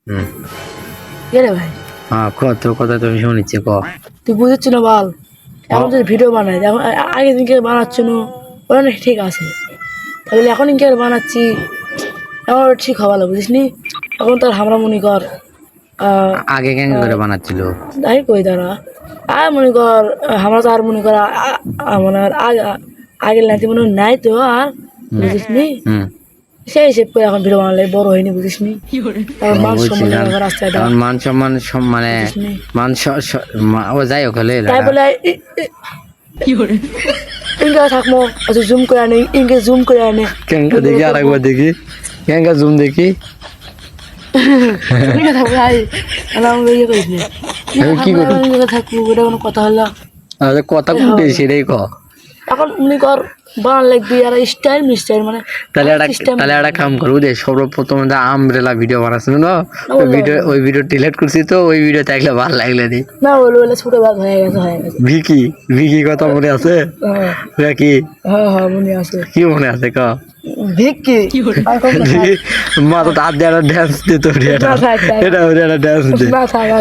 হুম কে রে ভাই? হ্যাঁ ক তোর কথা তুমি শুনেছি ক তুই বুঝেছ না বল, এখন যদি ভিডিও বানাই এখন আগের দিনকে বানাচ্ছ না ওরা না ঠিক আছে, তাহলে এখন ইনকে বানাচ্ছি এখন ওটা ঠিক হওয়া বুঝিস নি। এখন তার আমরা মনে কর আগে কেন করে বানাচ্ছিল তাই কই তারা আর মনে কর আমরা তো আর মনে কর মানে আর আগের লাইতে মনে হয় নাই তো আর বুঝিস নি। হুম সেই হিসেব করে এখন ভিডিও বানালে বড় হয়নি বুঝিস নি। এখন মান সম্মান আবার রাস্তায় এখন মান সম্মান মানে নি। মান ও যাই হোক হলে তাই বলে ইনকে থাকবো আচ্ছা জুম করে আনে ইনকে জুম করে আনে কেঙ্কা দেখি আর একবার দেখি কেঙ্কা জুম দেখি ইনকে থাকবো ভাই আমরা ইয়ে করিস না কি করি ইনকে থাকবো এটা কোনো কথা হলো। আচ্ছা কথা কোনটা সেটাই ক এখন মনে কর বানান লাগবি আর স্টাইল মিস্টাইল মানে তাহলে একটা কাম করবো দে সর্বপ্রথম আমব্রেলা ভিডিও বানাচ্ছিল না ওই ভিডিও ডিলিট করছি তো ওই ভিডিও দেখলে ভালো লাগলে দি না বলে বলে ছোট ভাগ হয়ে গেছে ভিকি কথা মনে আছে কি হ্যাঁ হ্যাঁ মনে আছে কি মনে আছে ক ভিক্কি মাথা হাত দিয়ে একটা ড্যান্স দিত এটা ড্যান্স দে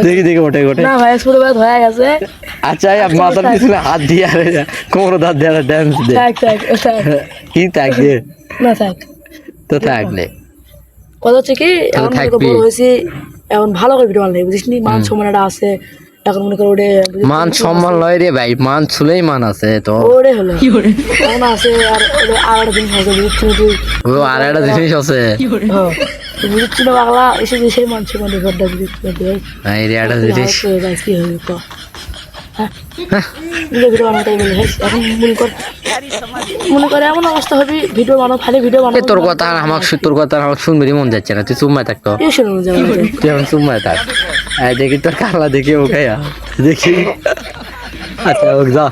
দেখি দেখি ওটাই ওটাই না ভাই ছোট ভাগ হয়ে গেছে। আচ্ছা মাথার পিছনে হাত দিয়ে আর কোমর হাত দিয়ে একটা ড্যান্স দে থাক থাক থাক কি থাকবে না থাক তো থাকলে কথা হচ্ছে কি এখন মনে কর বড় হয়েছি এখন ভালো করে ভিডিও বানালে বুঝিস নি মান সম্মান একটা আছে এখন মনে কর ওটা মান সম্মান লয় রে ভাই মান ছুলেই মান আছে তো ওরে হলো এখন আছে আর আর একটা জিনিস আছে বুঝিস নি তুই ও আর একটা জিনিস আছে হ্যাঁ তুই বুঝিস না বাংলা এসে যে সেই মান সম্মান রেকর্ডটা বুঝিস না তুই এই রে একটা জিনিস কি হবে ক হ্যাঁ ভিডিও বানাতে গেলে এখন মনে কর এমন অবস্থা হবে ভিডিও বানাও খালি ভিডিও বানাও তোর কথা আমাকে শুনবি মন যাচ্ছে না তুই চুম্মায় থাকতো এই শোনো যাবে তুই এখন চুম্মায় থাক দেখি তোর কালা দেখি ওকে দেখি আচ্ছা যা